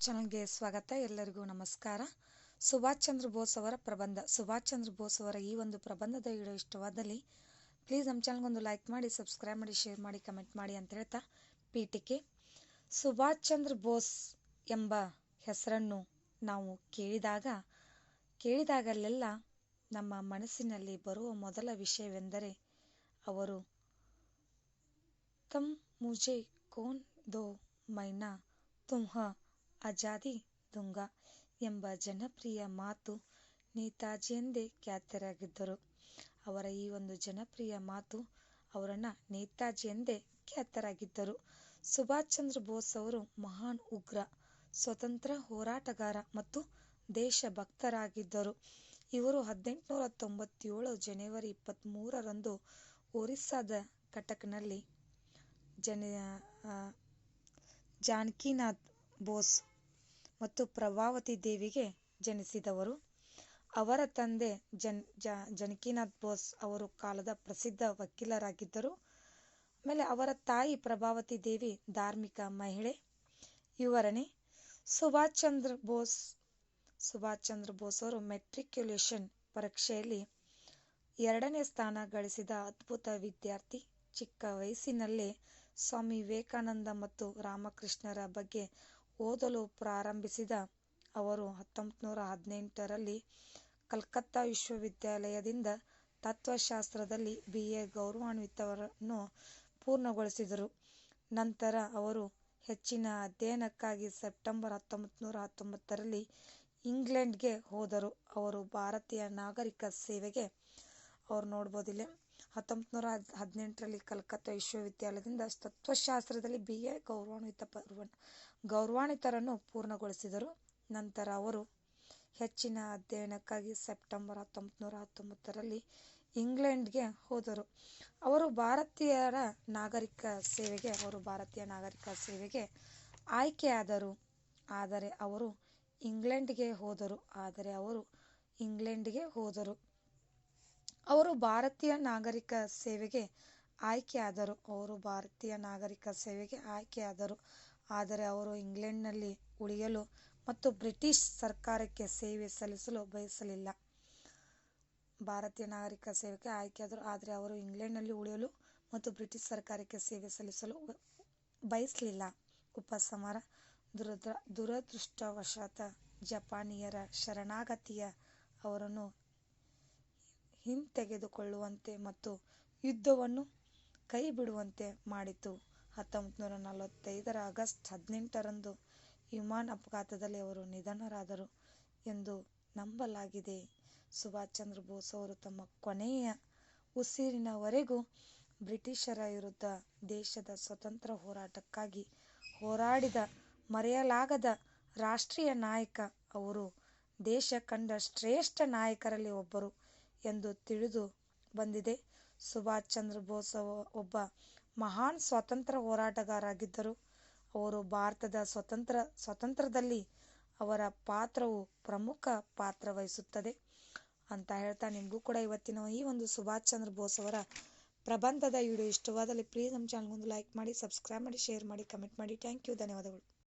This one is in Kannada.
ಚಾನಲ್ಗೆ ಸ್ವಾಗತ. ಎಲ್ಲರಿಗೂ ನಮಸ್ಕಾರ. ಸುಭಾಷ್ ಚಂದ್ರ ಬೋಸ್ ಅವರ ಪ್ರಬಂಧ. ಸುಭಾಷ್ ಚಂದ್ರ ಬೋಸ್ ಅವರ ಈ ಒಂದು ಪ್ರಬಂಧದ ವಿಡಿಯೋ ಇಷ್ಟವಾದಲ್ಲಿ ಪ್ಲೀಸ್ ನಮ್ಮ ಚಾನಲ್ಗೊಂದು ಲೈಕ್ ಮಾಡಿ, ಸಬ್ಸ್ಕ್ರೈಬ್ ಮಾಡಿ, ಶೇರ್ ಮಾಡಿ, ಕಮೆಂಟ್ ಮಾಡಿ ಅಂತ ಹೇಳ್ತಾ ಪೀಠಿಕೆ. ಸುಭಾಷ್ ಚಂದ್ರ ಬೋಸ್ ಎಂಬ ಹೆಸರನ್ನು ನಾವು ಕೇಳಿದಾಗಲೆಲ್ಲ ನಮ್ಮ ಮನಸ್ಸಿನಲ್ಲಿ ಬರುವ ಮೊದಲ ವಿಷಯವೆಂದರೆ ಅವರು ತಮ್ ಮುಜೆ ಕೋನ್ ದೋ ಮೈನಾ ತುಮ್ಹ ಆಜಾದಿ ದುಂಗಾ ಎಂಬ ಜನಪ್ರಿಯ ಮಾತು ನೇತಾಜಿಯೆಂದೇ ಖ್ಯಾತರಾಗಿದ್ದರು. ಅವರ ಈ ಒಂದು ಜನಪ್ರಿಯ ಮಾತು ಅವರನ್ನು ನೇತಾಜಿ ಎಂದೇ ಖ್ಯಾತರಾಗಿದ್ದರು. ಸುಭಾಷ್ ಚಂದ್ರ ಬೋಸ್ ಅವರು ಮಹಾನ್ ಉಗ್ರ, ಸ್ವತಂತ್ರ ಹೋರಾಟಗಾರ ಮತ್ತು ದೇಶಭಕ್ತರಾಗಿದ್ದರು. ಇವರು 1897 ಜನವರಿ 23ರಂದು ಒರಿಸ್ಸಾದ ಕಟಕ್ನಲ್ಲಿ ಜಾನಕಿನಾಥ್ ಬೋಸ್ ಮತ್ತು ಪ್ರಭಾವತಿ ದೇವಿಗೆ ಜನಿಸಿದವರು. ಅವರ ತಂದೆ ಜಾನಕಿನಾಥ್ ಬೋಸ್ ಅವರು ಕಾಲದ ಪ್ರಸಿದ್ಧ ವಕೀಲರಾಗಿದ್ದರು. ಆಮೇಲೆ ಅವರ ತಾಯಿ ಪ್ರಭಾವತಿ ದೇವಿ ಧಾರ್ಮಿಕ ಮಹಿಳೆ. ವಿವರಣೆ: ಸುಭಾಷ್ ಚಂದ್ರ ಬೋಸ್ ಅವರು ಮೆಟ್ರಿಕ್ಯುಲೇಷನ್ ಪರೀಕ್ಷೆಯಲ್ಲಿ 2ನೇ ಸ್ಥಾನ ಗಳಿಸಿದ ಅದ್ಭುತ ವಿದ್ಯಾರ್ಥಿ. ಚಿಕ್ಕ ವಯಸ್ಸಿನಲ್ಲೇ ಸ್ವಾಮಿ ವಿವೇಕಾನಂದ ಮತ್ತು ರಾಮಕೃಷ್ಣರ ಬಗ್ಗೆ ಓದಲು ಪ್ರಾರಂಭಿಸಿದ ಅವರು 1918ರಲ್ಲಿ ಕಲ್ಕತ್ತಾ ವಿಶ್ವವಿದ್ಯಾಲಯದಿಂದ ತತ್ವಶಾಸ್ತ್ರದಲ್ಲಿ BA ಗೌರವಾನ್ವಿತವನ್ನು ಪೂರ್ಣಗೊಳಿಸಿದರು. ನಂತರ ಅವರು ಹೆಚ್ಚಿನ ಅಧ್ಯಯನಕ್ಕಾಗಿ ಸೆಪ್ಟೆಂಬರ್ 1919ರಲ್ಲಿ ಇಂಗ್ಲೆಂಡ್ಗೆ ಹೋದರು. ಅವರು ಭಾರತೀಯ ನಾಗರಿಕ ಸೇವೆಗೆ 1918ರಲ್ಲಿ ಕಲ್ಕತ್ತಾ ವಿಶ್ವವಿದ್ಯಾಲಯದಿಂದ ತತ್ವಶಾಸ್ತ್ರದಲ್ಲಿ BA ಗೌರವಾನ್ವಿತರನ್ನು ಪೂರ್ಣಗೊಳಿಸಿದರು. ನಂತರ ಅವರು ಹೆಚ್ಚಿನ ಅಧ್ಯಯನಕ್ಕಾಗಿ ಸೆಪ್ಟೆಂಬರ್ 1919ರಲ್ಲಿ ಇಂಗ್ಲೆಂಡ್ಗೆ ಹೋದರು. ಅವರು ಭಾರತೀಯ ನಾಗರಿಕ ಸೇವೆಗೆ ಆಯ್ಕೆಯಾದರು. ಆದರೆ ಅವರು ಇಂಗ್ಲೆಂಡ್ಗೆ ಹೋದರು. ಅವರು ಭಾರತೀಯ ನಾಗರಿಕ ಸೇವೆಗೆ ಆಯ್ಕೆಯಾದರು. ಆದರೆ ಅವರು ಇಂಗ್ಲೆಂಡ್ನಲ್ಲಿ ಉಳಿಯಲು ಮತ್ತು ಬ್ರಿಟಿಷ್ ಸರ್ಕಾರಕ್ಕೆ ಸೇವೆ ಸಲ್ಲಿಸಲು ಬಯಸಲಿಲ್ಲ. ಉಪಸಂಹಾರ: ದುರದೃಷ್ಟವಶಾತ್ ಜಪಾನಿಯರ ಶರಣಾಗತಿಯು ಅವರನ್ನು ಹಿಂತೆಗೆದುಕೊಳ್ಳುವಂತೆ ಮತ್ತು ಯುದ್ಧವನ್ನು ಕೈಬಿಡುವಂತೆ ಮಾಡಿತು. 1945ರ ಆಗಸ್ಟ್ 18ರಂದು ವಿಮಾನ ಅಪಘಾತದಲ್ಲಿ ಅವರು ನಿಧನರಾದರು ಎಂದು ನಂಬಲಾಗಿದೆ. ಸುಭಾಷ್ ಚಂದ್ರ ಬೋಸ್ ಅವರು ತಮ್ಮ ಕೊನೆಯ ಉಸಿರಿನವರೆಗೂ ಬ್ರಿಟಿಷರ ವಿರುದ್ಧ ದೇಶದ ಸ್ವಾತಂತ್ರ್ಯ ಹೋರಾಟಕ್ಕಾಗಿ ಹೋರಾಡಿದ ಮರೆಯಲಾಗದ ರಾಷ್ಟ್ರೀಯ ನಾಯಕ. ಅವರು ದೇಶ ಕಂಡ ಶ್ರೇಷ್ಠ ನಾಯಕರಲ್ಲಿ ಒಬ್ಬರು ಎಂದು ತಿಳಿದು ಬಂದಿದೆ. ಸುಭಾಷ್ ಚಂದ್ರ ಬೋಸ್ ಒಬ್ಬ ಮಹಾನ್ ಸ್ವಾತಂತ್ರ್ಯ ಹೋರಾಟಗಾರರಾಗಿದ್ದರು. ಅವರು ಭಾರತದ ಸ್ವಾತಂತ್ರ್ಯದಲ್ಲಿ ಅವರ ಪಾತ್ರವು ಪ್ರಮುಖ ಪಾತ್ರ ವಹಿಸುತ್ತದೆ ಅಂತ ಹೇಳ್ತಾ, ನಿಮಗೂ ಕೂಡ ಇವತ್ತಿನ ಈ ಒಂದು ಸುಭಾಷ್ ಚಂದ್ರ ಬೋಸ್ ಅವರ ಪ್ರಬಂಧದ ವಿಡಿಯೋ ಇಷ್ಟವಾದಲ್ಲಿ ಪ್ಲೀಸ್ ನಮ್ಮ ಚಾನಲ್ಗೊಂದು ಲೈಕ್ ಮಾಡಿ, ಸಬ್ಸ್ಕ್ರೈಬ್ ಮಾಡಿ, ಶೇರ್ ಮಾಡಿ, ಕಮೆಂಟ್ ಮಾಡಿ. Thank you. ಧನ್ಯವಾದಗಳು.